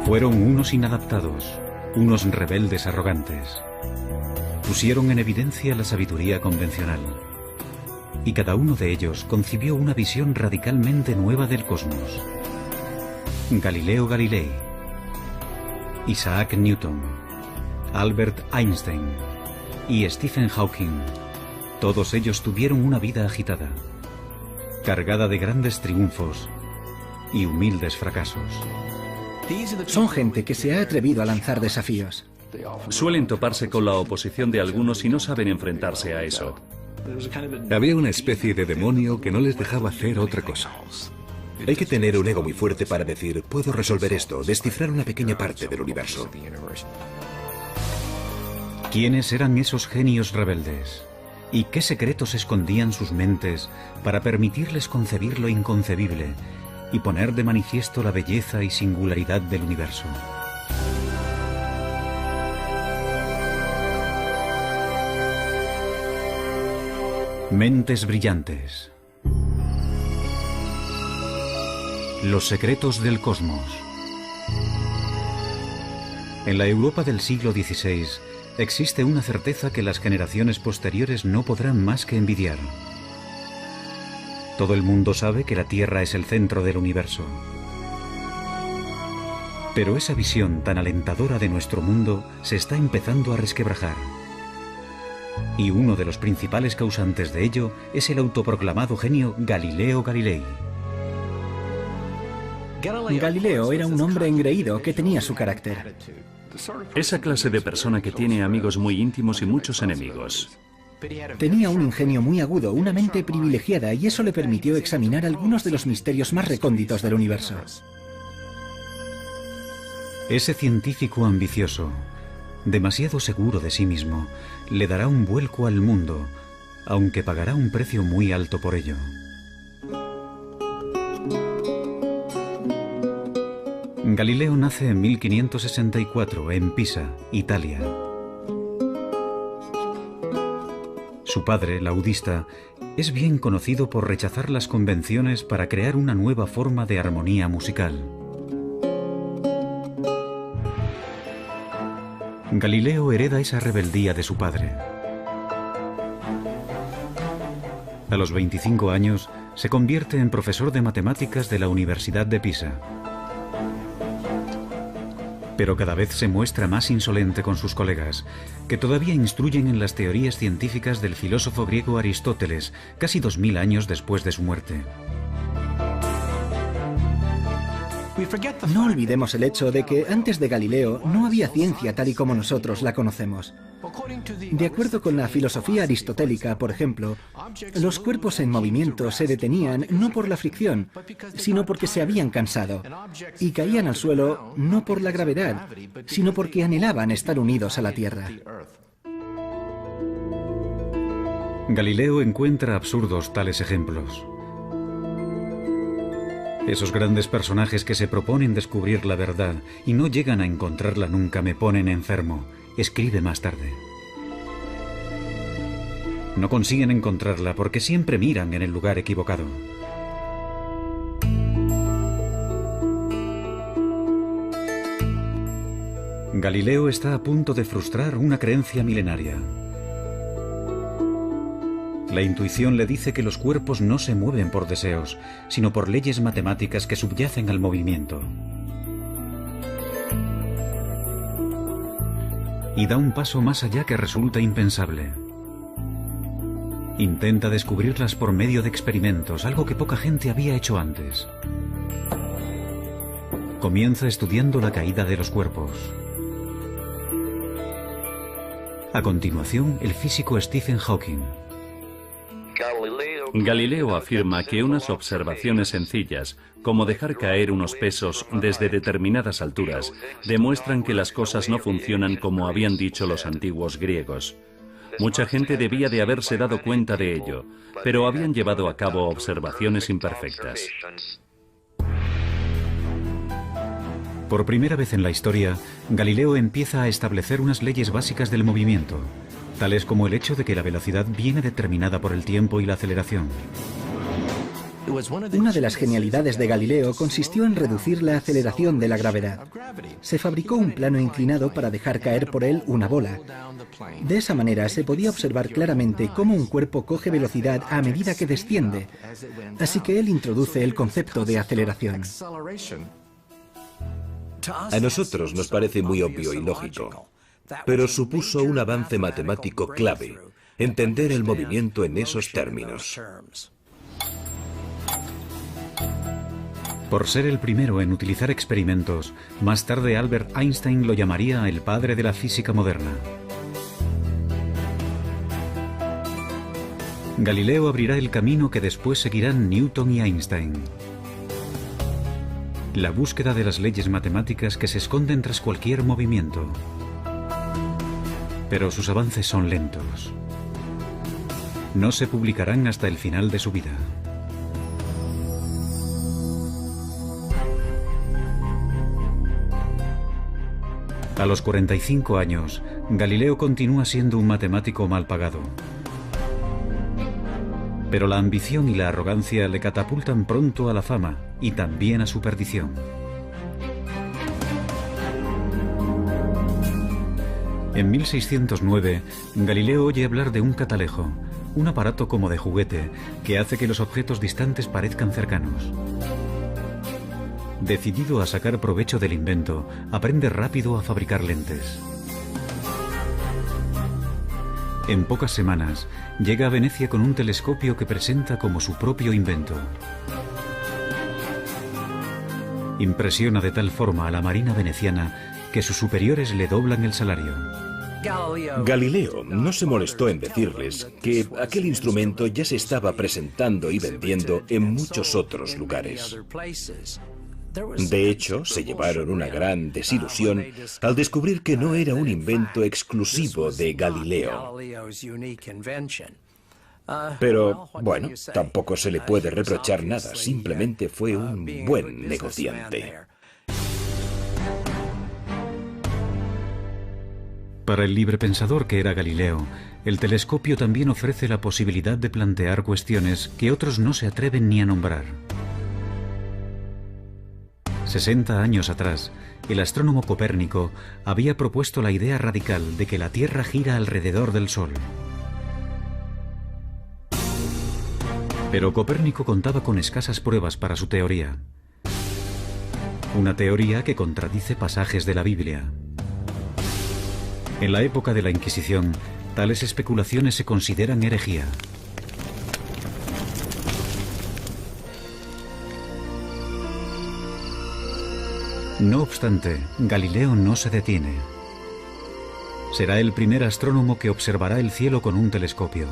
Fueron unos inadaptados, unos rebeldes arrogantes. Pusieron en evidencia la sabiduría convencional. Y cada uno de ellos concibió una visión radicalmente nueva del cosmos. Galileo Galilei, Isaac Newton, Albert Einstein y Stephen Hawking. Todos ellos tuvieron una vida agitada, cargada de grandes triunfos y humildes fracasos. Son gente que se ha atrevido a lanzar desafíos. Suelen toparse con la oposición de algunos y no saben enfrentarse a eso. Había una especie de demonio que no les dejaba hacer otra cosa. Hay que tener un ego muy fuerte para decir, puedo resolver esto, descifrar una pequeña parte del universo. ¿Quiénes eran esos genios rebeldes? ¿Y qué secretos escondían sus mentes para permitirles concebir lo inconcebible y poner de manifiesto la belleza y singularidad del universo? Mentes brillantes. Los secretos del cosmos. En la Europa del siglo XVI existe una certeza que las generaciones posteriores no podrán más que envidiar. Todo el mundo sabe que la Tierra es el centro del universo. Pero esa visión tan alentadora de nuestro mundo se está empezando a resquebrajar. Y uno de los principales causantes de ello es el autoproclamado genio Galileo Galilei. Galileo era un hombre engreído que tenía su carácter. Esa clase de persona que tiene amigos muy íntimos y muchos enemigos. Tenía un ingenio muy agudo, una mente privilegiada, y eso le permitió examinar algunos de los misterios más recónditos del universo. Ese científico ambicioso, demasiado seguro de sí mismo, le dará un vuelco al mundo, aunque pagará un precio muy alto por ello. Galileo nace en 1564 en Pisa, Italia. Su padre, laudista, es bien conocido por rechazar las convenciones para crear una nueva forma de armonía musical. Galileo hereda esa rebeldía de su padre. A los 25 años se convierte en profesor de matemáticas de la Universidad de Pisa. Pero cada vez se muestra más insolente con sus colegas, que todavía instruyen en las teorías científicas del filósofo griego Aristóteles, casi 2000 años después de su muerte. No olvidemos el hecho de que antes de Galileo no había ciencia tal y como nosotros la conocemos. De acuerdo con la filosofía aristotélica, por ejemplo, los cuerpos en movimiento se detenían no por la fricción, sino porque se habían cansado, y caían al suelo no por la gravedad, sino porque anhelaban estar unidos a la Tierra. Galileo encuentra absurdos tales ejemplos. Esos grandes personajes que se proponen descubrir la verdad y no llegan a encontrarla nunca me ponen enfermo, escribe más tarde. No consiguen encontrarla porque siempre miran en el lugar equivocado. Galileo está a punto de frustrar una creencia milenaria. La intuición le dice que los cuerpos no se mueven por deseos, sino por leyes matemáticas que subyacen al movimiento. Y da un paso más allá que resulta impensable. Intenta descubrirlas por medio de experimentos, algo que poca gente había hecho antes. Comienza estudiando la caída de los cuerpos. A continuación, el físico Stephen Hawking. Galileo afirma que unas observaciones sencillas, como dejar caer unos pesos desde determinadas alturas, demuestran que las cosas no funcionan como habían dicho los antiguos griegos. Mucha gente debía de haberse dado cuenta de ello, pero habían llevado a cabo observaciones imperfectas. Por primera vez en la historia, Galileo empieza a establecer unas leyes básicas del movimiento, tales como el hecho de que la velocidad viene determinada por el tiempo y la aceleración. Una de las genialidades de Galileo consistió en reducir la aceleración de la gravedad. Se fabricó un plano inclinado para dejar caer por él una bola. De esa manera se podía observar claramente cómo un cuerpo coge velocidad a medida que desciende. Así que él introduce el concepto de aceleración. A nosotros nos parece muy obvio y lógico, pero supuso un avance matemático clave, entender el movimiento en esos términos. Por ser el primero en utilizar experimentos, más tarde Albert Einstein lo llamaría el padre de la física moderna. Galileo abrirá el camino que después seguirán Newton y Einstein. La búsqueda de las leyes matemáticas que se esconden tras cualquier movimiento. Pero sus avances son lentos. No se publicarán hasta el final de su vida. A los 45 años, Galileo continúa siendo un matemático mal pagado. Pero la ambición y la arrogancia le catapultan pronto a la fama y también a su perdición. En 1609, Galileo oye hablar de un catalejo, un aparato como de juguete que hace que los objetos distantes parezcan cercanos. Decidido a sacar provecho del invento, aprende rápido a fabricar lentes. En pocas semanas, llega a Venecia con un telescopio que presenta como su propio invento. Impresiona de tal forma a la marina veneciana que sus superiores le doblan el salario. Galileo no se molestó en decirles que aquel instrumento ya se estaba presentando y vendiendo en muchos otros lugares. De hecho, se llevaron una gran desilusión al descubrir que no era un invento exclusivo de Galileo. Pero, bueno, tampoco se le puede reprochar nada, simplemente fue un buen negociante. Para el librepensador que era Galileo, el telescopio también ofrece la posibilidad de plantear cuestiones que otros no se atreven ni a nombrar. 60 años atrás, el astrónomo Copérnico había propuesto la idea radical de que la Tierra gira alrededor del Sol. Pero Copérnico contaba con escasas pruebas para su teoría. Una teoría que contradice pasajes de la Biblia. En la época de la Inquisición, tales especulaciones se consideran herejía. No obstante, Galileo no se detiene. Será el primer astrónomo que observará el cielo con un telescopio.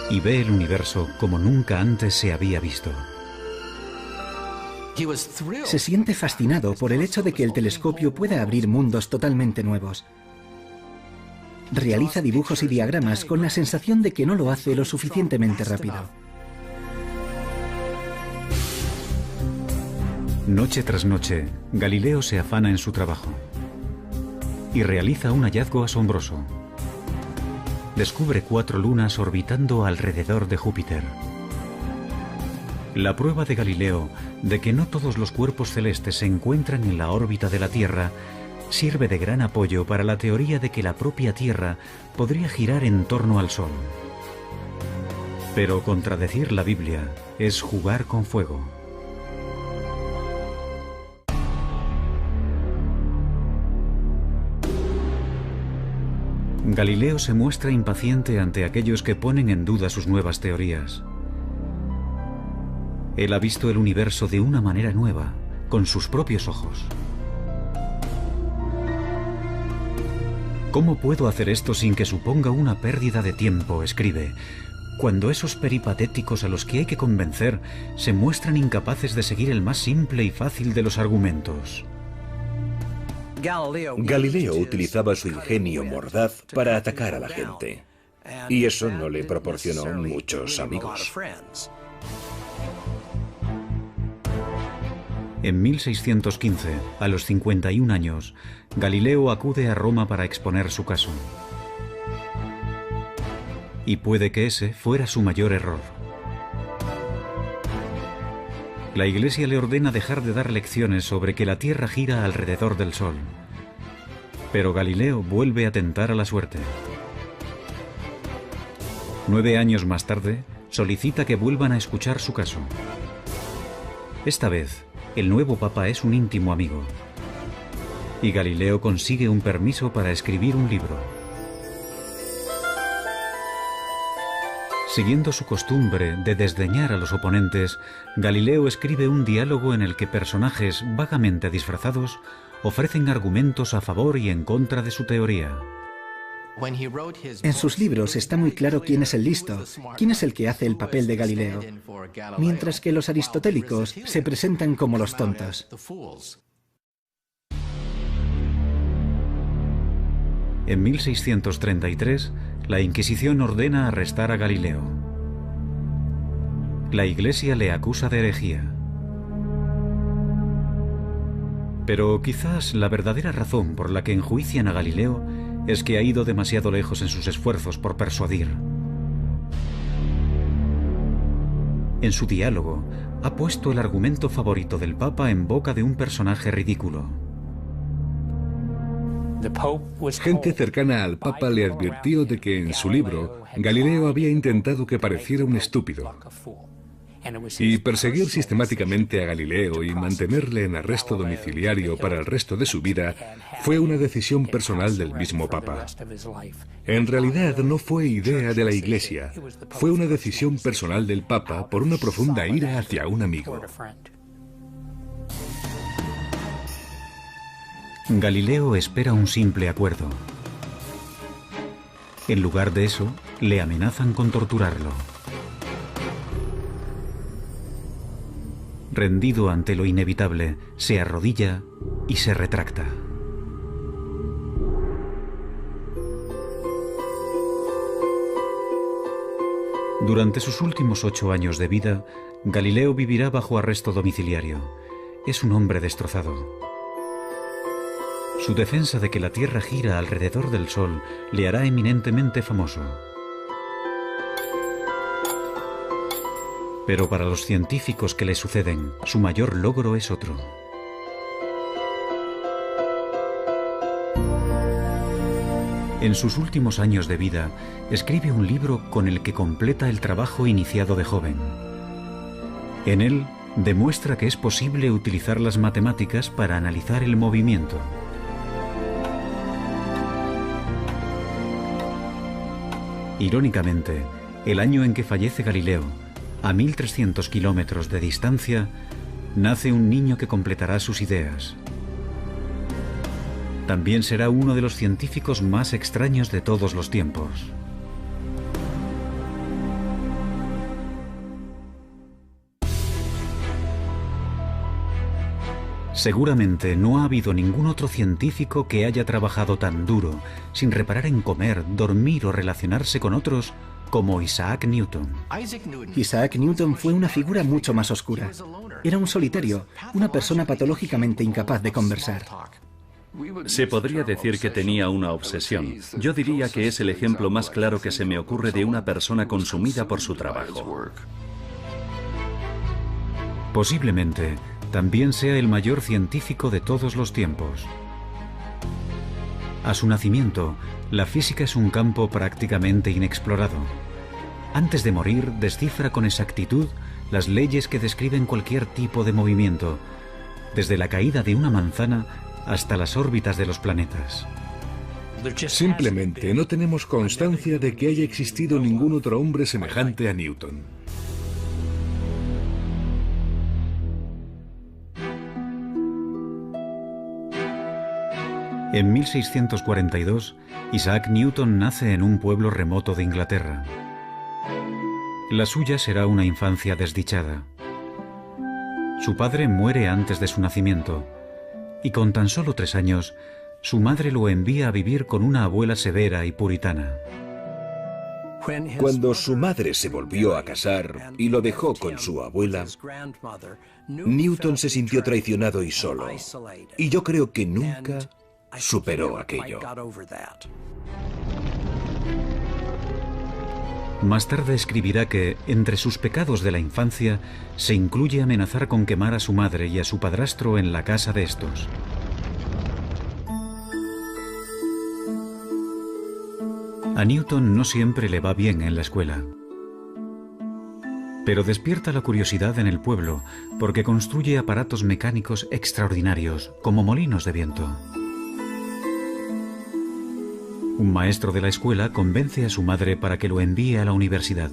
Y ve el universo como nunca antes se había visto. Se siente fascinado por el hecho de que el telescopio pueda abrir mundos totalmente nuevos. Realiza dibujos y diagramas con la sensación de que no lo hace lo suficientemente rápido. Noche tras noche, Galileo se afana en su trabajo y realiza un hallazgo asombroso. Descubre 4 lunas orbitando alrededor de Júpiter. La prueba de Galileo de que no todos los cuerpos celestes se encuentran en la órbita de la Tierra sirve de gran apoyo para la teoría de que la propia Tierra podría girar en torno al Sol. Pero contradecir la Biblia es jugar con fuego. Galileo se muestra impaciente ante aquellos que ponen en duda sus nuevas teorías. Él ha visto el universo de una manera nueva, con sus propios ojos. ¿Cómo puedo hacer esto sin que suponga una pérdida de tiempo?, escribe, cuando esos peripatéticos a los que hay que convencer se muestran incapaces de seguir el más simple y fácil de los argumentos. Galileo utilizaba su ingenio mordaz para atacar a la gente, y eso no le proporcionó muchos amigos. En 1615, a los 51 años, Galileo acude a Roma para exponer su caso. Y puede que ese fuera su mayor error. La Iglesia le ordena dejar de dar lecciones sobre que la Tierra gira alrededor del Sol. Pero Galileo vuelve a tentar a la suerte. 9 años más tarde, solicita que vuelvan a escuchar su caso. Esta vez, el nuevo papa es un íntimo amigo. Y Galileo consigue un permiso para escribir un libro. Siguiendo su costumbre de desdeñar a los oponentes, Galileo escribe un diálogo en el que personajes vagamente disfrazados ofrecen argumentos a favor y en contra de su teoría. En sus libros está muy claro quién es el listo, quién es el que hace el papel de Galileo, mientras que los aristotélicos se presentan como los tontos. En 1633, la Inquisición ordena arrestar a Galileo. La Iglesia le acusa de herejía. Pero quizás la verdadera razón por la que enjuician a Galileo es que ha ido demasiado lejos en sus esfuerzos por persuadir. En su diálogo, ha puesto el argumento favorito del Papa en boca de un personaje ridículo. Gente cercana al Papa le advirtió de que en su libro Galileo había intentado que pareciera un estúpido. Y perseguir sistemáticamente a Galileo y mantenerle en arresto domiciliario para el resto de su vida fue una decisión personal del mismo Papa. En realidad no fue idea de la Iglesia, fue una decisión personal del Papa por una profunda ira hacia un amigo. Galileo espera un simple acuerdo. En lugar de eso, le amenazan con torturarlo. Rendido ante lo inevitable, se arrodilla y se retracta. Durante sus últimos 8 años de vida, Galileo vivirá bajo arresto domiciliario. Es un hombre destrozado. Su defensa de que la Tierra gira alrededor del Sol le hará eminentemente famoso. Pero para los científicos que le suceden, su mayor logro es otro. En sus últimos años de vida, escribe un libro con el que completa el trabajo iniciado de joven. En él, demuestra que es posible utilizar las matemáticas para analizar el movimiento. Irónicamente, el año en que fallece Galileo, a 1300 kilómetros de distancia, nace un niño que completará sus ideas. También será uno de los científicos más extraños de todos los tiempos. Seguramente no ha habido ningún otro científico que haya trabajado tan duro, sin reparar en comer, dormir o relacionarse con otros, como Isaac Newton. Isaac Newton fue una figura mucho más oscura. Era un solitario, una persona patológicamente incapaz de conversar. Se podría decir que tenía una obsesión. Yo diría que es el ejemplo más claro que se me ocurre de una persona consumida por su trabajo. Posiblemente también sea el mayor científico de todos los tiempos. A su nacimiento, la física es un campo prácticamente inexplorado. Antes de morir, descifra con exactitud las leyes que describen cualquier tipo de movimiento, desde la caída de una manzana hasta las órbitas de los planetas. Simplemente no tenemos constancia de que haya existido ningún otro hombre semejante a Newton. En 1642, Isaac Newton nace en un pueblo remoto de Inglaterra. La suya será una infancia desdichada. Su padre muere antes de su nacimiento, y con tan solo 3 años, su madre lo envía a vivir con una abuela severa y puritana. Cuando su madre se volvió a casar y lo dejó con su abuela, Newton se sintió traicionado y solo, y yo creo que nunca superó aquello. Más tarde escribirá que, entre sus pecados de la infancia, se incluye amenazar con quemar a su madre y a su padrastro en la casa de estos. A Newton no siempre le va bien en la escuela. Pero despierta la curiosidad en el pueblo porque construye aparatos mecánicos extraordinarios, como molinos de viento. Un maestro de la escuela convence a su madre para que lo envíe a la universidad.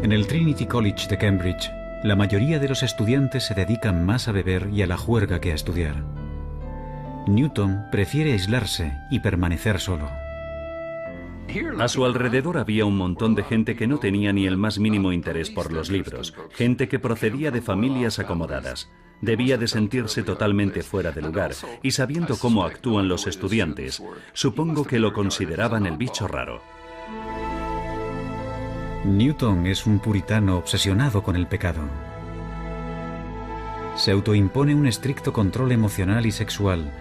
En el Trinity College de Cambridge, la mayoría de los estudiantes se dedican más a beber y a la juerga que a estudiar. Newton prefiere aislarse y permanecer solo. A su alrededor había un montón de gente que no tenía ni el más mínimo interés por los libros, gente que procedía de familias acomodadas. Debía de sentirse totalmente fuera de lugar, y sabiendo cómo actúan los estudiantes, supongo que lo consideraban el bicho raro. Newton es un puritano obsesionado con el pecado. Se autoimpone un estricto control emocional y sexual,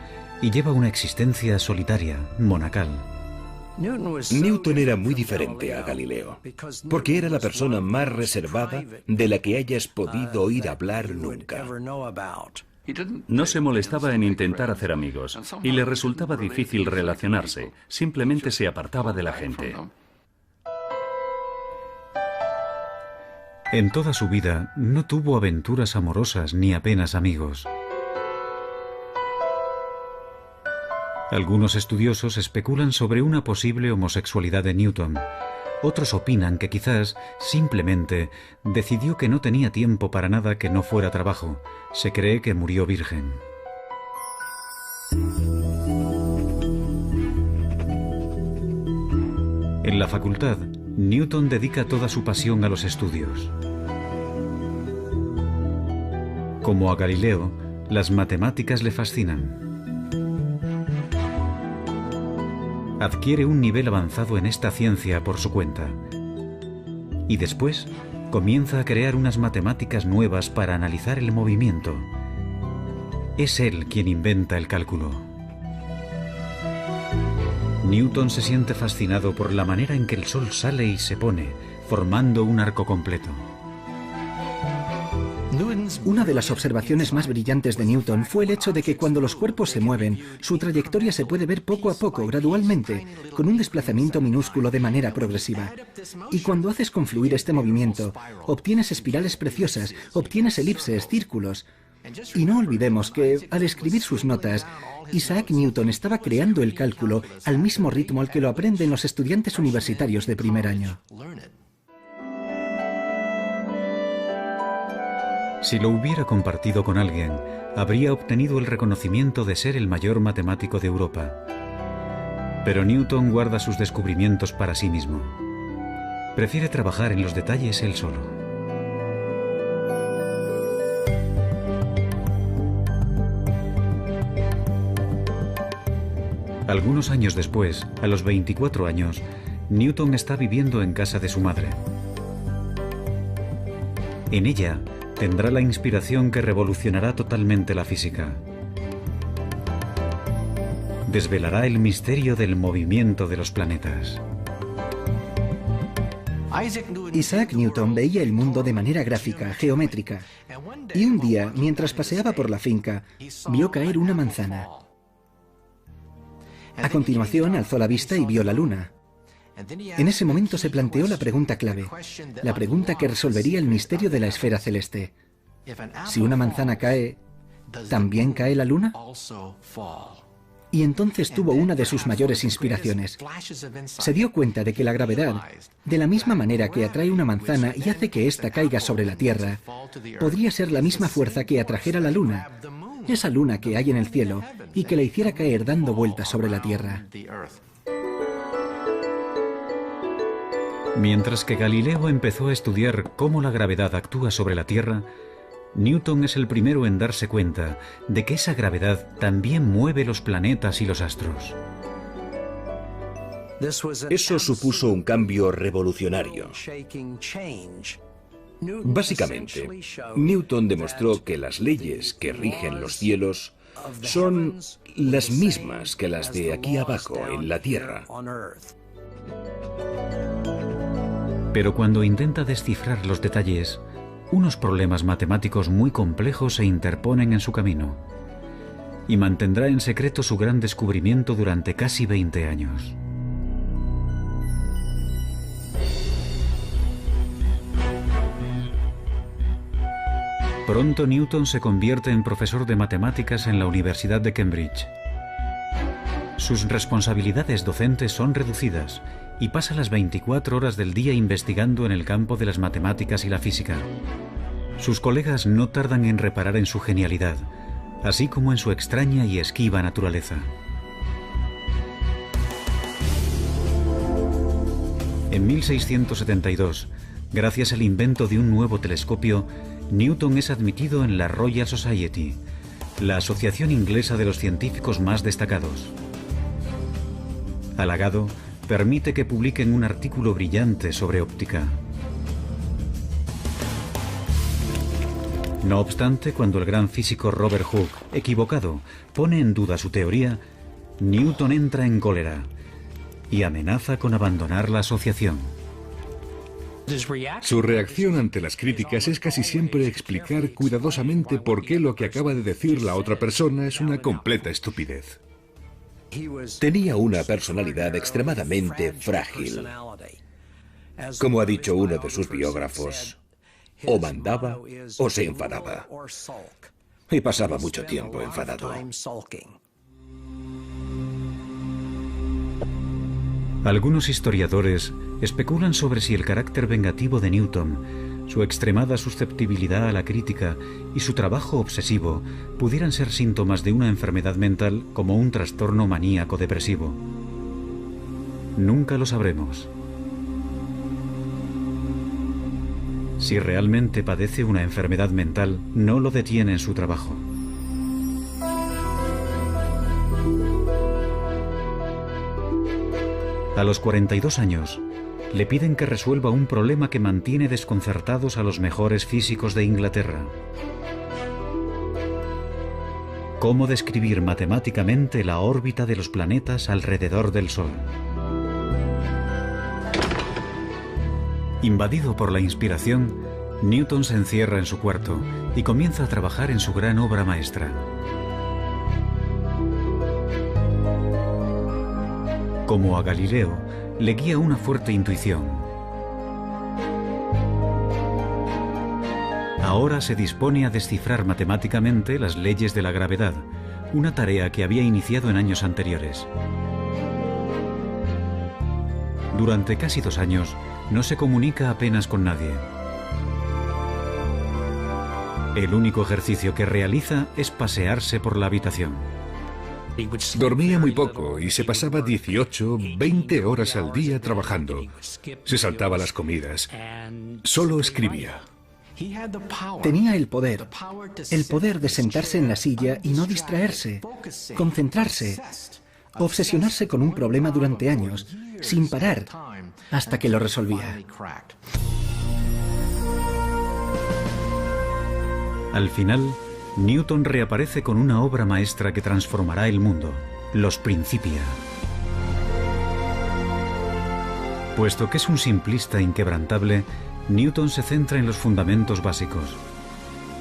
y lleva una existencia solitaria, monacal. Newton era muy diferente a Galileo, porque era la persona más reservada de la que hayas podido oír hablar nunca. No se molestaba en intentar hacer amigos, y le resultaba difícil relacionarse, simplemente se apartaba de la gente. En toda su vida no tuvo aventuras amorosas ni apenas amigos. Algunos estudiosos especulan sobre una posible homosexualidad de Newton. Otros opinan que quizás, simplemente, decidió que no tenía tiempo para nada que no fuera trabajo. Se cree que murió virgen. En la facultad, Newton dedica toda su pasión a los estudios. Como a Galileo, las matemáticas le fascinan. Adquiere un nivel avanzado en esta ciencia por su cuenta. Y después comienza a crear unas matemáticas nuevas para analizar el movimiento. Es él quien inventa el cálculo. Newton se siente fascinado por la manera en que el Sol sale y se pone, formando un arco completo. Una de las observaciones más brillantes de Newton fue el hecho de que cuando los cuerpos se mueven, su trayectoria se puede ver poco a poco, gradualmente, con un desplazamiento minúsculo de manera progresiva. Y cuando haces confluir este movimiento, obtienes espirales preciosas, obtienes elipses, círculos. Y no olvidemos que, al escribir sus notas, Isaac Newton estaba creando el cálculo al mismo ritmo al que lo aprenden los estudiantes universitarios de primer año. Si lo hubiera compartido con alguien, habría obtenido el reconocimiento de ser el mayor matemático de Europa. Pero Newton guarda sus descubrimientos para sí mismo. Prefiere trabajar en los detalles él solo. Algunos años después, a los 24 años, Newton está viviendo en casa de su madre. En ella, tendrá la inspiración que revolucionará totalmente la física. Desvelará el misterio del movimiento de los planetas. Isaac Newton veía el mundo de manera gráfica, geométrica. Y un día, mientras paseaba por la finca, vio caer una manzana. A continuación, alzó la vista y vio la luna. En ese momento se planteó la pregunta clave, la pregunta que resolvería el misterio de la esfera celeste. Si una manzana cae, ¿también cae la luna? Y entonces tuvo una de sus mayores inspiraciones. Se dio cuenta de que la gravedad, de la misma manera que atrae una manzana y hace que ésta caiga sobre la Tierra, podría ser la misma fuerza que atrajera la luna, esa luna que hay en el cielo, y que la hiciera caer dando vueltas sobre la Tierra. Mientras que Galileo empezó a estudiar cómo la gravedad actúa sobre la Tierra, Newton es el primero en darse cuenta de que esa gravedad también mueve los planetas y los astros. Eso supuso un cambio revolucionario. Básicamente, Newton demostró que las leyes que rigen los cielos son las mismas que las de aquí abajo en la Tierra. Pero cuando intenta descifrar los detalles, unos problemas matemáticos muy complejos se interponen en su camino y mantendrá en secreto su gran descubrimiento durante casi 20 años. Pronto Newton se convierte en profesor de matemáticas en la Universidad de Cambridge. Sus responsabilidades docentes son reducidas y pasa las 24 horas del día investigando en el campo de las matemáticas y la física. Sus colegas no tardan en reparar en su genialidad, así como en su extraña y esquiva naturaleza. En 1672, gracias al invento de un nuevo telescopio, Newton es admitido en la Royal Society, la asociación inglesa de los científicos más destacados. Halagado, permite que publiquen un artículo brillante sobre óptica. No obstante, cuando el gran físico Robert Hooke, equivocado, pone en duda su teoría, Newton entra en cólera y amenaza con abandonar la asociación. Su reacción ante las críticas es casi siempre explicar cuidadosamente por qué lo que acaba de decir la otra persona es una completa estupidez. Tenía una personalidad extremadamente frágil. Como ha dicho uno de sus biógrafos, o mandaba o se enfadaba. Y pasaba mucho tiempo enfadado. Algunos historiadores especulan sobre si el carácter vengativo de Newton, su extremada susceptibilidad a la crítica y su trabajo obsesivo pudieran ser síntomas de una enfermedad mental como un trastorno maníaco-depresivo. Nunca lo sabremos. Si realmente padece una enfermedad mental, no lo detiene en su trabajo. A los 42 años, le piden que resuelva un problema que mantiene desconcertados a los mejores físicos de Inglaterra. ¿Cómo describir matemáticamente la órbita de los planetas alrededor del Sol? Invadido por la inspiración, Newton se encierra en su cuarto y comienza a trabajar en su gran obra maestra. Como a Galileo, le guía una fuerte intuición. Ahora se dispone a descifrar matemáticamente las leyes de la gravedad, una tarea que había iniciado en años anteriores. Durante casi 2 años, no se comunica apenas con nadie. El único ejercicio que realiza es pasearse por la habitación. Dormía muy poco y se pasaba 18, 20 horas al día trabajando. Se saltaba las comidas. Solo escribía. Tenía el poder de sentarse en la silla y no distraerse, concentrarse, obsesionarse con un problema durante años, sin parar, hasta que lo resolvía. Al final, Newton reaparece con una obra maestra que transformará el mundo, Los Principia. Puesto que es un simplista inquebrantable, Newton se centra en los fundamentos básicos.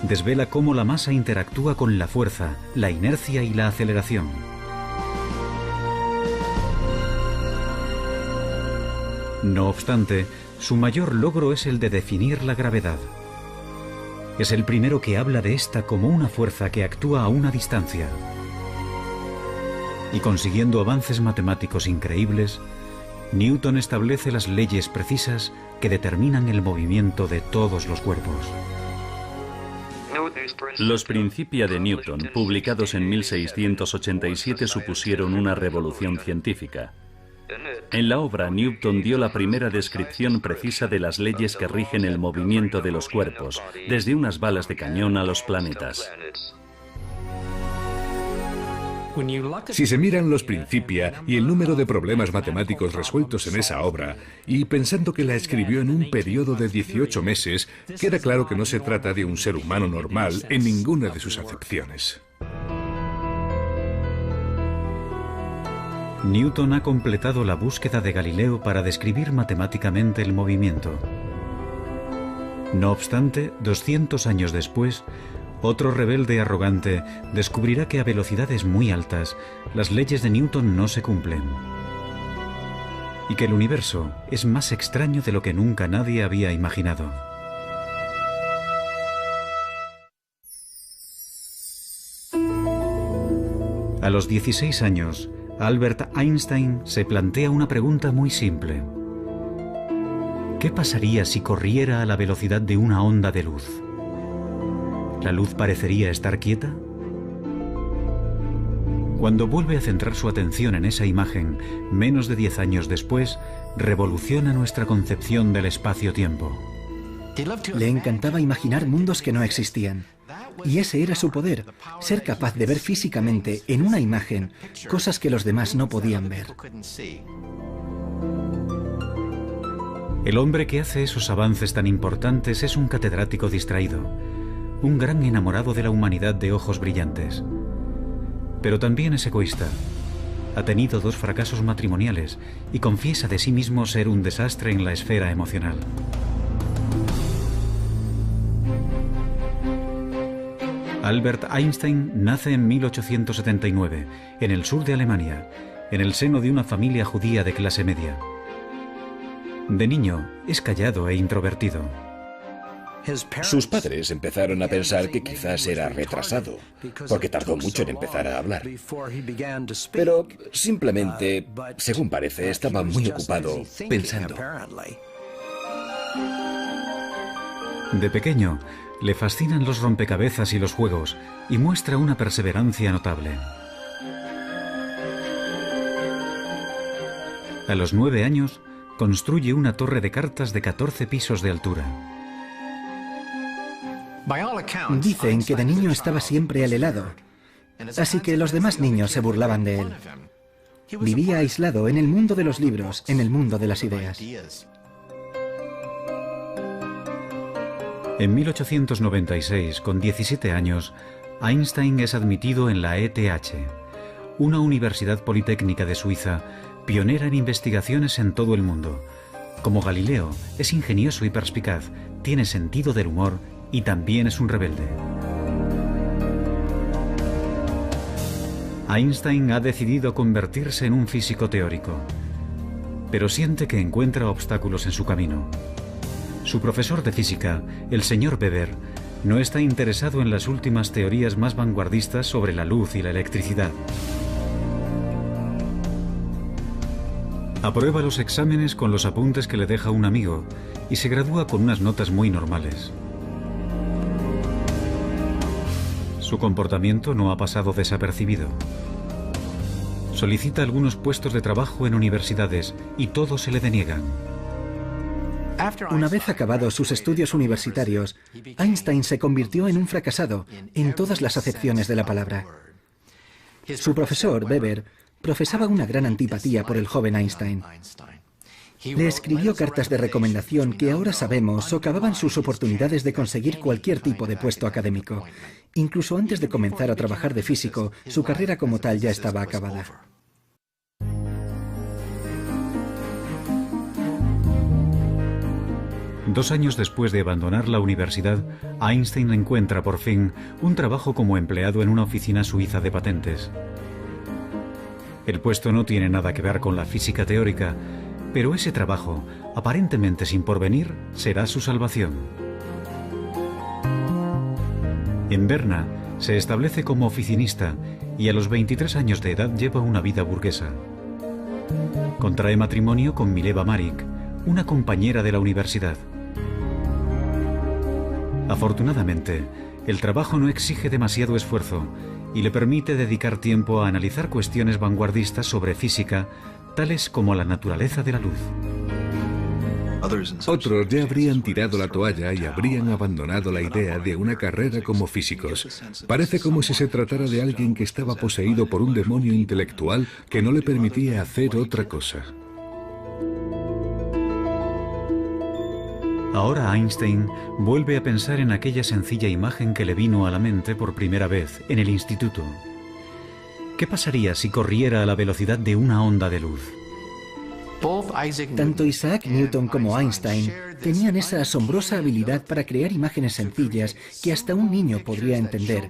Desvela cómo la masa interactúa con la fuerza, la inercia y la aceleración. No obstante, su mayor logro es el de definir la gravedad. Es el primero que habla de esta como una fuerza que actúa a una distancia. Y consiguiendo avances matemáticos increíbles, Newton establece las leyes precisas que determinan el movimiento de todos los cuerpos. Los Principia de Newton, publicados en 1687, supusieron una revolución científica. En la obra, Newton dio la primera descripción precisa de las leyes que rigen el movimiento de los cuerpos, desde unas balas de cañón a los planetas. Si se miran los Principia y el número de problemas matemáticos resueltos en esa obra, y pensando que la escribió en un periodo de 18 meses, queda claro que no se trata de un ser humano normal en ninguna de sus acepciones. Newton ha completado la búsqueda de Galileo para describir matemáticamente el movimiento. No obstante, 200 años después, otro rebelde arrogante descubrirá que a velocidades muy altas las leyes de Newton no se cumplen y que el universo es más extraño de lo que nunca nadie había imaginado. A los 16 años, Albert Einstein se plantea una pregunta muy simple. ¿Qué pasaría si corriera a la velocidad de una onda de luz? ¿La luz parecería estar quieta? Cuando vuelve a centrar su atención en esa imagen, menos de 10 años después, revoluciona nuestra concepción del espacio-tiempo. Le encantaba imaginar mundos que no existían. Y ese era su poder, ser capaz de ver físicamente, en una imagen, cosas que los demás no podían ver. El hombre que hace esos avances tan importantes es un catedrático distraído, un gran enamorado de la humanidad de ojos brillantes. Pero también es egoísta. Ha tenido 2 fracasos matrimoniales y confiesa de sí mismo ser un desastre en la esfera emocional. Albert Einstein nace en 1879, en el sur de Alemania, en el seno de una familia judía de clase media. De niño, es callado e introvertido. Sus padres empezaron a pensar que quizás era retrasado, porque tardó mucho en empezar a hablar. Pero simplemente, según parece, estaba muy ocupado pensando. De pequeño, le fascinan los rompecabezas y los juegos, y muestra una perseverancia notable. A los 9 años, construye una torre de cartas de 14 pisos de altura. Dicen que de niño estaba siempre al helado, así que los demás niños se burlaban de él. Vivía aislado en el mundo de los libros, en el mundo de las ideas. En 1896, con 17 años, Einstein es admitido en la ETH, una universidad politécnica de Suiza, pionera en investigaciones en todo el mundo. Como Galileo, es ingenioso y perspicaz, tiene sentido del humor y también es un rebelde. Einstein ha decidido convertirse en un físico teórico, pero siente que encuentra obstáculos en su camino. Su profesor de física, el señor Weber, no está interesado en las últimas teorías más vanguardistas sobre la luz y la electricidad. Aprueba los exámenes con los apuntes que le deja un amigo y se gradúa con unas notas muy normales. Su comportamiento no ha pasado desapercibido. Solicita algunos puestos de trabajo en universidades y todos se le deniegan. Una vez acabados sus estudios universitarios, Einstein se convirtió en un fracasado en todas las acepciones de la palabra. Su profesor, Weber, profesaba una gran antipatía por el joven Einstein. Le escribió cartas de recomendación que ahora sabemos socavaban sus oportunidades de conseguir cualquier tipo de puesto académico. Incluso antes de comenzar a trabajar de físico, su carrera como tal ya estaba acabada. Dos años después de abandonar la universidad, Einstein encuentra por fin un trabajo como empleado en una oficina suiza de patentes. El puesto no tiene nada que ver con la física teórica, pero ese trabajo, aparentemente sin porvenir, será su salvación. En Berna se establece como oficinista y a los 23 años de edad lleva una vida burguesa. Contrae matrimonio con Mileva Marik, una compañera de la universidad. Afortunadamente, el trabajo no exige demasiado esfuerzo y le permite dedicar tiempo a analizar cuestiones vanguardistas sobre física, tales como la naturaleza de la luz. Otros ya habrían tirado la toalla y habrían abandonado la idea de una carrera como físicos. Parece como si se tratara de alguien que estaba poseído por un demonio intelectual que no le permitía hacer otra cosa. Ahora Einstein vuelve a pensar en aquella sencilla imagen que le vino a la mente por primera vez en el instituto. ¿Qué pasaría si corriera a la velocidad de una onda de luz? Tanto Isaac Newton como Einstein tenían esa asombrosa habilidad para crear imágenes sencillas que hasta un niño podría entender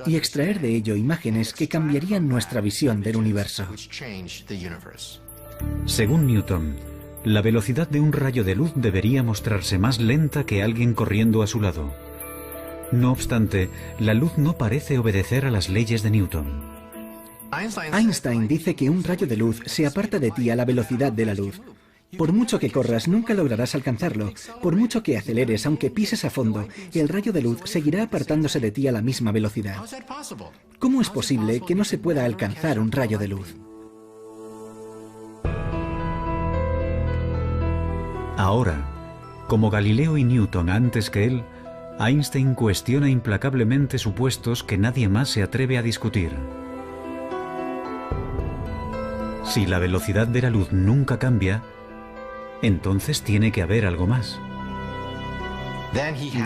y extraer de ello imágenes que cambiarían nuestra visión del universo. Según Newton, la velocidad de un rayo de luz debería mostrarse más lenta que alguien corriendo a su lado. No obstante, la luz no parece obedecer a las leyes de Newton. Einstein dice que un rayo de luz se aparta de ti a la velocidad de la luz. Por mucho que corras, nunca lograrás alcanzarlo. Por mucho que aceleres, aunque pises a fondo, el rayo de luz seguirá apartándose de ti a la misma velocidad. ¿Cómo es posible que no se pueda alcanzar un rayo de luz? Ahora, como Galileo y Newton antes que él, Einstein cuestiona implacablemente supuestos que nadie más se atreve a discutir. Si la velocidad de la luz nunca cambia, entonces tiene que haber algo más.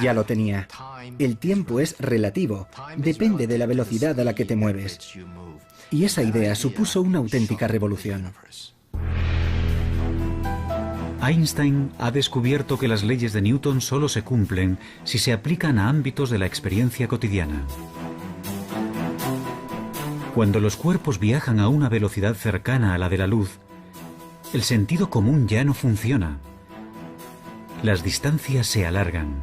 Ya lo tenía. El tiempo es relativo, depende de la velocidad a la que te mueves. Y esa idea supuso una auténtica revolución. Einstein ha descubierto que las leyes de Newton solo se cumplen si se aplican a ámbitos de la experiencia cotidiana. Cuando los cuerpos viajan a una velocidad cercana a la de la luz, el sentido común ya no funciona. Las distancias se alargan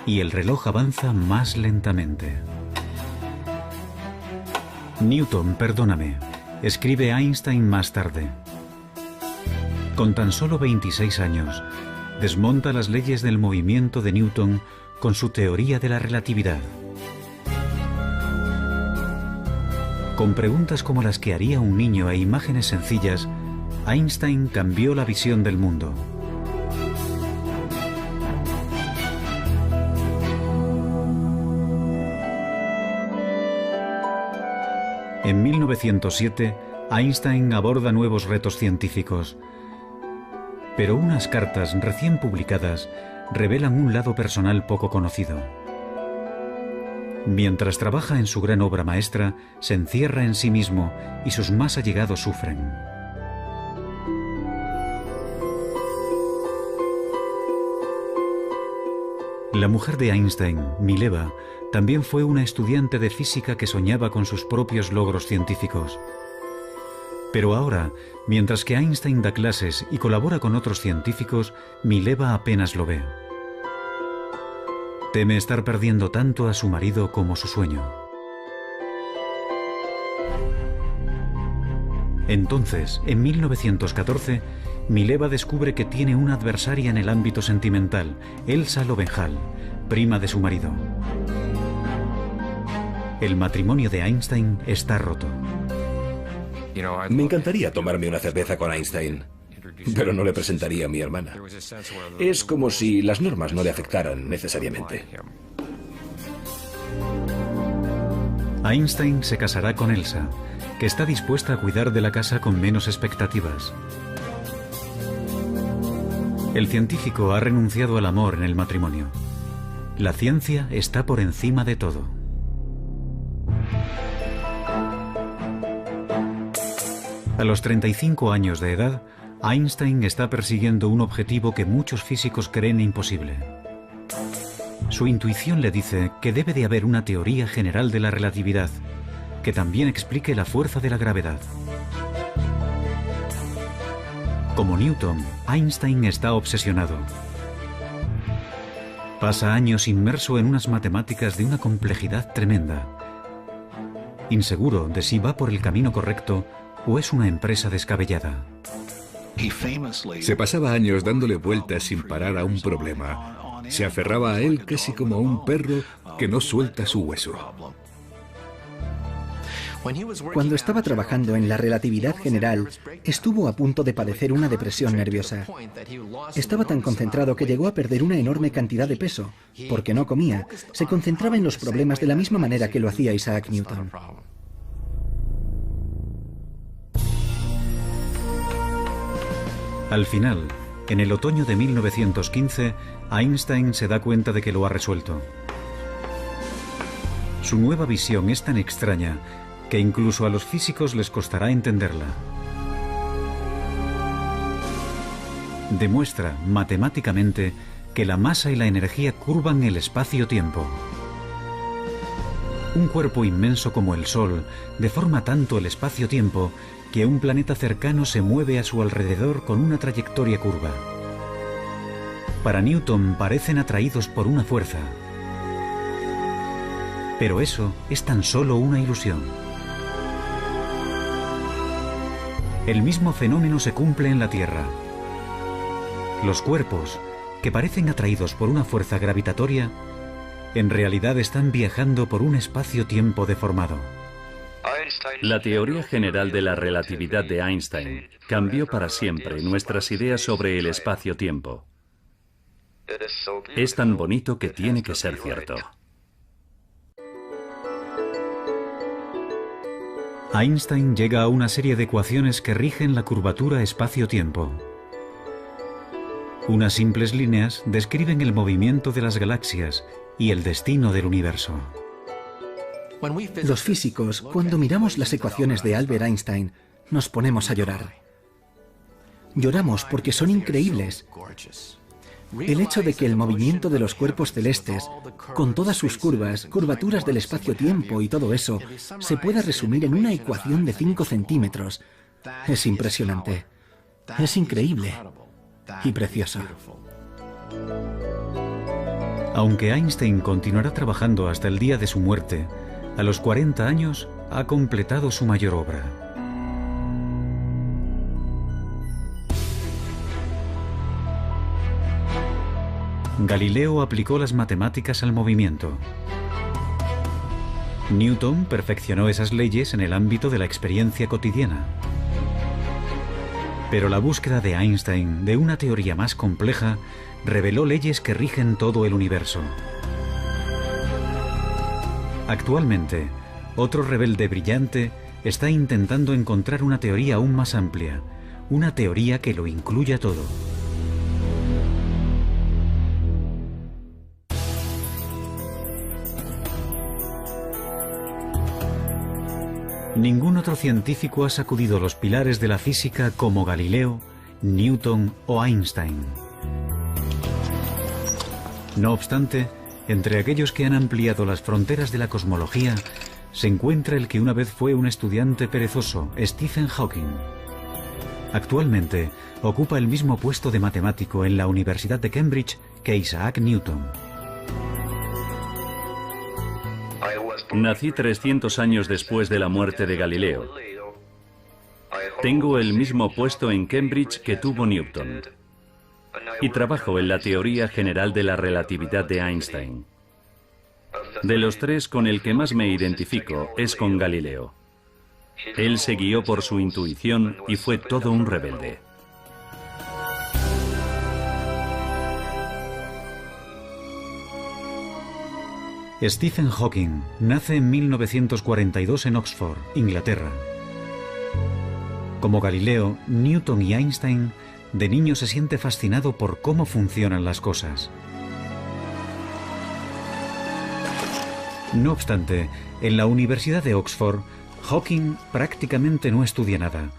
y el reloj avanza más lentamente. Newton, perdóname, escribe Einstein más tarde. Con tan solo 26 años, desmonta las leyes del movimiento de Newton con su teoría de la relatividad. Con preguntas como las que haría un niño e imágenes sencillas, Einstein cambió la visión del mundo. En 1907, Einstein aborda nuevos retos científicos. Pero unas cartas recién publicadas revelan un lado personal poco conocido. Mientras trabaja en su gran obra maestra, se encierra en sí mismo y sus más allegados sufren. La mujer de Einstein, Mileva, también fue una estudiante de física que soñaba con sus propios logros científicos. Pero ahora, mientras que Einstein da clases y colabora con otros científicos, Mileva apenas lo ve. Teme estar perdiendo tanto a su marido como su sueño. Entonces, en 1914, Mileva descubre que tiene una adversaria en el ámbito sentimental, Elsa Lowenthal, prima de su marido. El matrimonio de Einstein está roto. Me encantaría tomarme una cerveza con Einstein, pero no le presentaría a mi hermana. Es como si las normas no le afectaran necesariamente. Einstein se casará con Elsa, que está dispuesta a cuidar de la casa con menos expectativas. El científico ha renunciado al amor en el matrimonio. La ciencia está por encima de todo. A los 35 años de edad, Einstein está persiguiendo un objetivo que muchos físicos creen imposible. Su intuición le dice que debe de haber una teoría general de la relatividad, que también explique la fuerza de la gravedad. Como Newton, Einstein está obsesionado. Pasa años inmerso en unas matemáticas de una complejidad tremenda. Inseguro de si va por el camino correcto o es una empresa descabellada. Se pasaba años dándole vueltas sin parar a un problema. Se aferraba a él casi como a un perro que no suelta su hueso. Cuando estaba trabajando en la relatividad general, estuvo a punto de padecer una depresión nerviosa. Estaba tan concentrado que llegó a perder una enorme cantidad de peso. Porque no comía, se concentraba en los problemas de la misma manera que lo hacía Isaac Newton. Al final, en el otoño de 1915, Einstein se da cuenta de que lo ha resuelto. Su nueva visión es tan extraña que incluso a los físicos les costará entenderla. Demuestra matemáticamente que la masa y la energía curvan el espacio-tiempo. Un cuerpo inmenso como el Sol deforma tanto el espacio-tiempo que un planeta cercano se mueve a su alrededor con una trayectoria curva. Para Newton parecen atraídos por una fuerza. Pero eso es tan solo una ilusión. El mismo fenómeno se cumple en la Tierra. Los cuerpos, que parecen atraídos por una fuerza gravitatoria, en realidad están viajando por un espacio-tiempo deformado. La teoría general de la relatividad de Einstein cambió para siempre nuestras ideas sobre el espacio-tiempo. Es tan bonito que tiene que ser cierto. Einstein llega a una serie de ecuaciones que rigen la curvatura espacio-tiempo. Unas simples líneas describen el movimiento de las galaxias y el destino del universo. Los físicos, cuando miramos las ecuaciones de Albert Einstein, nos ponemos a llorar. Lloramos porque son increíbles. El hecho de que el movimiento de los cuerpos celestes, con todas sus curvas, curvaturas del espacio-tiempo y todo eso, se pueda resumir en una ecuación de 5 centímetros, es impresionante. Es increíble y precioso. Aunque Einstein continuará trabajando hasta el día de su muerte, a los 40 años ha completado su mayor obra. Galileo aplicó las matemáticas al movimiento. Newton perfeccionó esas leyes en el ámbito de la experiencia cotidiana. Pero la búsqueda de Einstein de una teoría más compleja reveló leyes que rigen todo el universo. Actualmente, otro rebelde brillante está intentando encontrar una teoría aún más amplia, una teoría que lo incluya todo. Ningún otro científico ha sacudido los pilares de la física como Galileo, Newton o Einstein. No obstante, entre aquellos que han ampliado las fronteras de la cosmología, se encuentra el que una vez fue un estudiante perezoso, Stephen Hawking. Actualmente, ocupa el mismo puesto de matemático en la Universidad de Cambridge que Isaac Newton. Nací 300 años después de la muerte de Galileo. Tengo el mismo puesto en Cambridge que tuvo Newton. Y trabajo en la teoría general de la relatividad de Einstein. De los tres, con el que más me identifico es con Galileo. Él se guió por su intuición y fue todo un rebelde. Stephen Hawking nace en 1942 en Oxford, Inglaterra. Como Galileo, Newton y Einstein, de niño se siente fascinado por cómo funcionan las cosas. No obstante, en la Universidad de Oxford, Hawking prácticamente no estudia nada.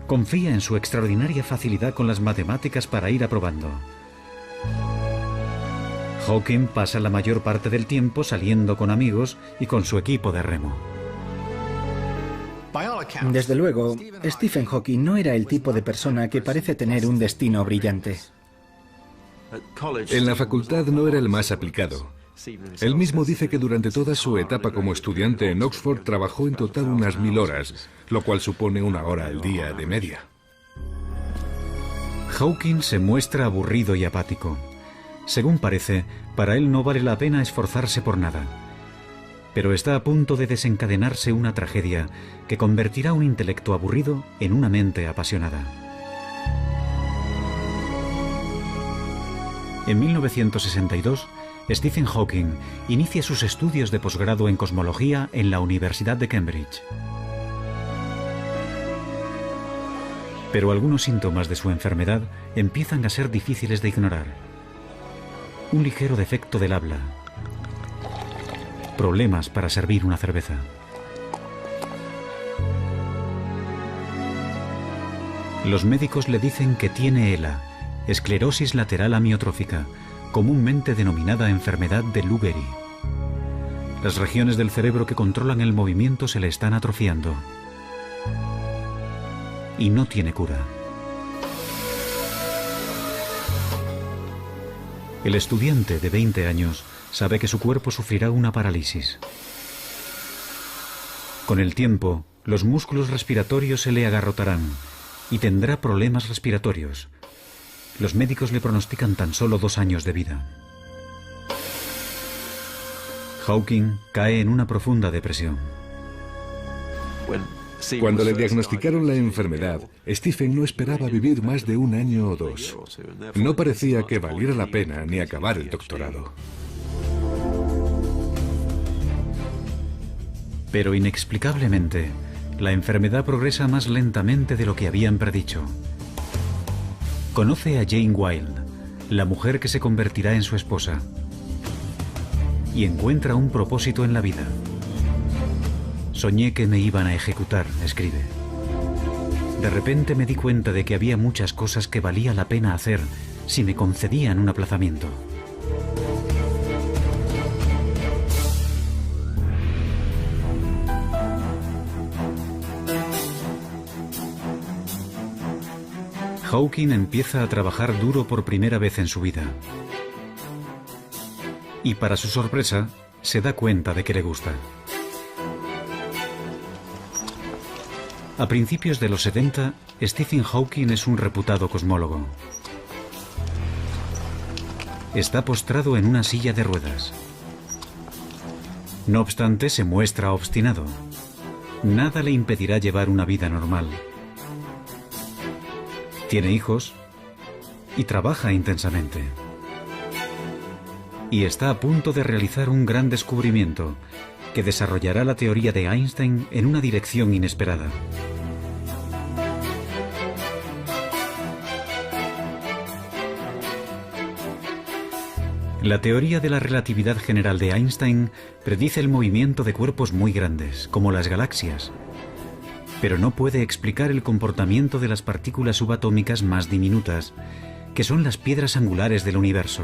Confía en su extraordinaria facilidad con las matemáticas para ir aprobando. Hawking pasa la mayor parte del tiempo saliendo con amigos y con su equipo de remo. Desde luego, Stephen Hawking no era el tipo de persona que parece tener un destino brillante. En la facultad no era el más aplicado. Él mismo dice que durante toda su etapa como estudiante en Oxford trabajó en total unas 1000 horas, lo cual supone 1 hora al día de media. Hawking se muestra aburrido y apático. Según parece, para él no vale la pena esforzarse por nada. Pero está a punto de desencadenarse una tragedia que convertirá un intelecto aburrido en una mente apasionada. En 1962, Stephen Hawking inicia sus estudios de posgrado en cosmología en la Universidad de Cambridge. Pero algunos síntomas de su enfermedad empiezan a ser difíciles de ignorar. Un ligero defecto del habla, problemas para servir una cerveza. Los médicos le dicen que tiene ELA, esclerosis lateral amiotrófica, comúnmente denominada enfermedad de Lou Gehrig. Las regiones del cerebro que controlan el movimiento se le están atrofiando. Y no tiene cura. El estudiante de 20 años sabe que su cuerpo sufrirá una parálisis. Con el tiempo, los músculos respiratorios se le agarrotarán y tendrá problemas respiratorios. Los médicos le pronostican tan solo 2 años de vida. Hawking cae en una profunda depresión. Cuando le diagnosticaron la enfermedad, Stephen no esperaba vivir más de 1 año o 2. No parecía que valiera la pena ni acabar el doctorado. Pero inexplicablemente, la enfermedad progresa más lentamente de lo que habían predicho. Conoce a Jane Wilde, la mujer que se convertirá en su esposa, y encuentra un propósito en la vida. Soñé que me iban a ejecutar, escribe. De repente me di cuenta de que había muchas cosas que valía la pena hacer si me concedían un aplazamiento. Hawking empieza a trabajar duro por primera vez en su vida. Y para su sorpresa, se da cuenta de que le gusta. A principios de los 70, Stephen Hawking es un reputado cosmólogo. Está postrado en una silla de ruedas. No obstante, se muestra obstinado. Nada le impedirá llevar una vida normal. Tiene hijos y trabaja intensamente. Y está a punto de realizar un gran descubrimiento que desarrollará la teoría de Einstein en una dirección inesperada. La teoría de la relatividad general de Einstein predice el movimiento de cuerpos muy grandes, como las galaxias, pero no puede explicar el comportamiento de las partículas subatómicas más diminutas, que son las piedras angulares del universo.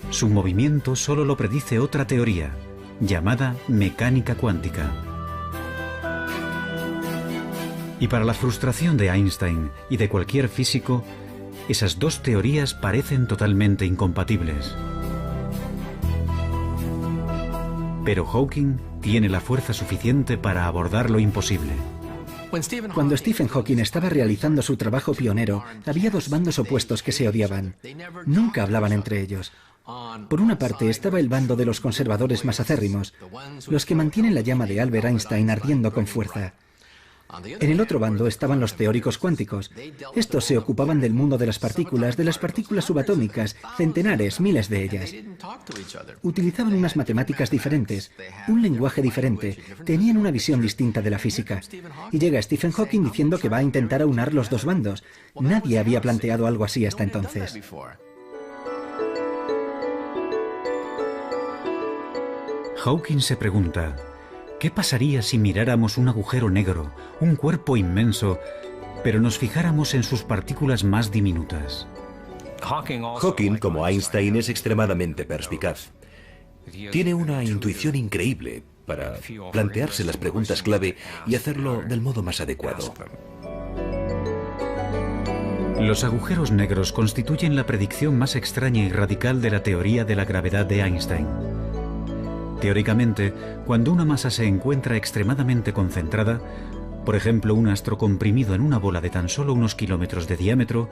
Su movimiento solo lo predice otra teoría, llamada mecánica cuántica. Y para la frustración de Einstein y de cualquier físico, esas dos teorías parecen totalmente incompatibles. Pero Hawking tiene la fuerza suficiente para abordar lo imposible. Cuando Stephen Hawking estaba realizando su trabajo pionero, había 2 bandos opuestos que se odiaban. Nunca hablaban entre ellos. Por una parte estaba el bando de los conservadores más acérrimos, los que mantienen la llama de Albert Einstein ardiendo con fuerza. En el otro bando estaban los teóricos cuánticos. Estos se ocupaban del mundo de las partículas subatómicas, centenares, miles de ellas. Utilizaban unas matemáticas diferentes, un lenguaje diferente, tenían una visión distinta de la física. Y llega Stephen Hawking diciendo que va a intentar aunar los 2 bandos. Nadie había planteado algo así hasta entonces. Hawking se pregunta, ¿qué pasaría si miráramos un agujero negro, un cuerpo inmenso, pero nos fijáramos en sus partículas más diminutas? Hawking, como Einstein, es extremadamente perspicaz. Tiene una intuición increíble para plantearse las preguntas clave y hacerlo del modo más adecuado. Los agujeros negros constituyen la predicción más extraña y radical de la teoría de la gravedad de Einstein. Teóricamente, cuando una masa se encuentra extremadamente concentrada, por ejemplo un astro comprimido en una bola de tan solo unos kilómetros de diámetro,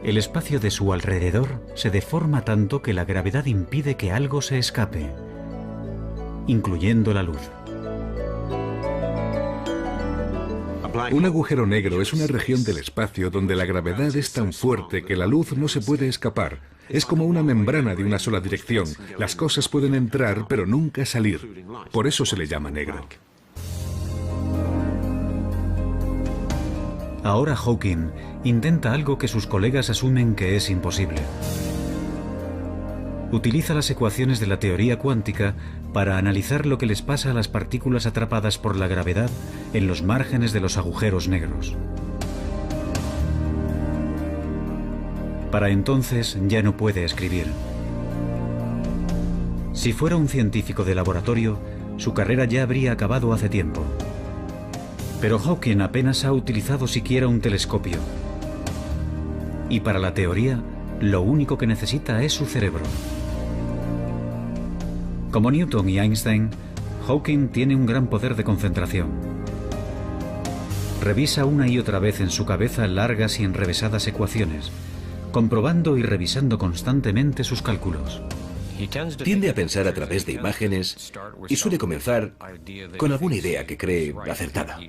el espacio de su alrededor se deforma tanto que la gravedad impide que algo se escape, incluyendo la luz. Un agujero negro es una región del espacio donde la gravedad es tan fuerte que la luz no se puede escapar. Es como una membrana de una sola dirección. Las cosas pueden entrar, pero nunca salir. Por eso se le llama negro. Ahora Hawking intenta algo que sus colegas asumen que es imposible. Utiliza las ecuaciones de la teoría cuántica para analizar lo que les pasa a las partículas atrapadas por la gravedad en los márgenes de los agujeros negros. Para entonces ya no puede escribir. Si fuera un científico de laboratorio, su carrera ya habría acabado hace tiempo. Pero Hawking apenas ha utilizado siquiera un telescopio. Y para la teoría, lo único que necesita es su cerebro. Como Newton y Einstein, Hawking tiene un gran poder de concentración. Revisa una y otra vez en su cabeza largas y enrevesadas ecuaciones, comprobando y revisando constantemente sus cálculos. Tiende a pensar a través de imágenes y suele comenzar con alguna idea que cree acertada.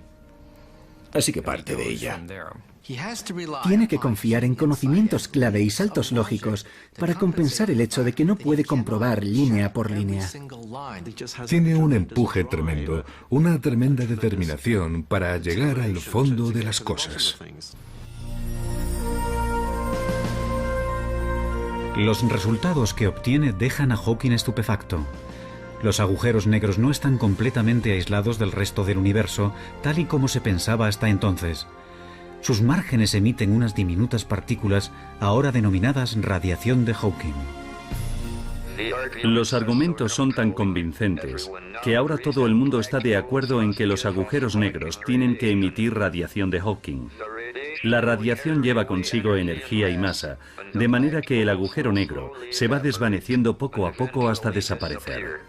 Así que parte de ella. Tiene que confiar en conocimientos clave y saltos lógicos para compensar el hecho de que no puede comprobar línea por línea. Tiene un empuje tremendo, una tremenda determinación para llegar al fondo de las cosas. Los resultados que obtiene dejan a Hawking estupefacto. Los agujeros negros no están completamente aislados del resto del universo, tal y como se pensaba hasta entonces. Sus márgenes emiten unas diminutas partículas, ahora denominadas radiación de Hawking. Los argumentos son tan convincentes que ahora todo el mundo está de acuerdo en que los agujeros negros tienen que emitir radiación de Hawking. La radiación lleva consigo energía y masa, de manera que el agujero negro se va desvaneciendo poco a poco hasta desaparecer.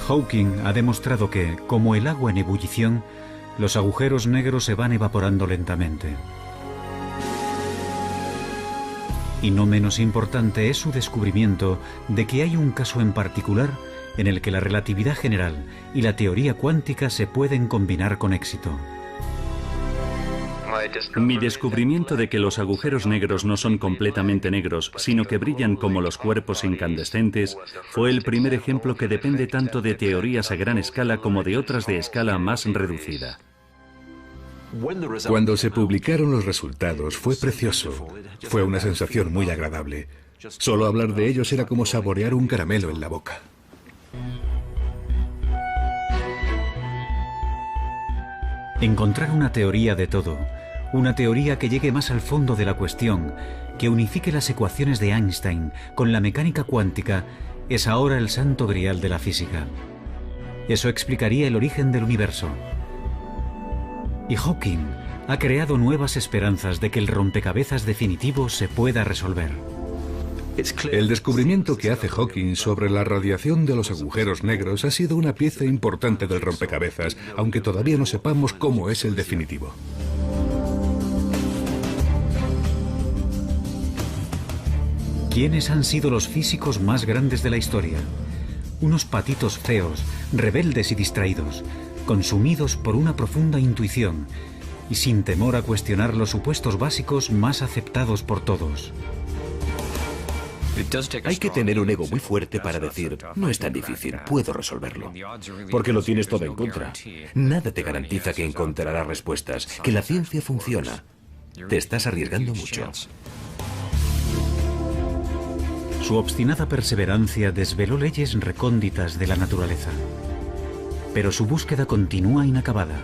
Hawking ha demostrado que, como el agua en ebullición, los agujeros negros se van evaporando lentamente. Y no menos importante es su descubrimiento de que hay un caso en particular en el que la relatividad general y la teoría cuántica se pueden combinar con éxito. Mi descubrimiento de que los agujeros negros no son completamente negros, sino que brillan como los cuerpos incandescentes, fue el primer ejemplo que depende tanto de teorías a gran escala como de otras de escala más reducida. Cuando se publicaron los resultados fue precioso. Fue una sensación muy agradable. Solo hablar de ellos era como saborear un caramelo en la boca. Encontrar una teoría de todo, una teoría que llegue más al fondo de la cuestión, que unifique las ecuaciones de Einstein con la mecánica cuántica, es ahora el santo grial de la física. Eso explicaría el origen del universo. Y Hawking ha creado nuevas esperanzas de que el rompecabezas definitivo se pueda resolver. El descubrimiento que hace Hawking sobre la radiación de los agujeros negros ha sido una pieza importante del rompecabezas, aunque todavía no sepamos cómo es el definitivo. ¿Quiénes han sido los físicos más grandes de la historia? Unos patitos feos, rebeldes y distraídos, consumidos por una profunda intuición y sin temor a cuestionar los supuestos básicos más aceptados por todos. Hay que tener un ego muy fuerte para decir, no es tan difícil, puedo resolverlo. Porque lo tienes todo en contra. Nada te garantiza que encontrarás respuestas, que la ciencia funciona. Te estás arriesgando mucho. Su obstinada perseverancia desveló leyes recónditas de la naturaleza. Pero su búsqueda continúa inacabada.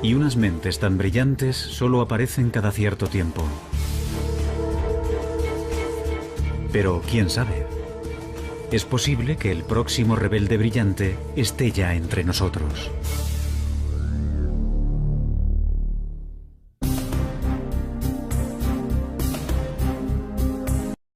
Y unas mentes tan brillantes solo aparecen cada cierto tiempo. Pero, ¿quién sabe? Es posible que el próximo rebelde brillante esté ya entre nosotros.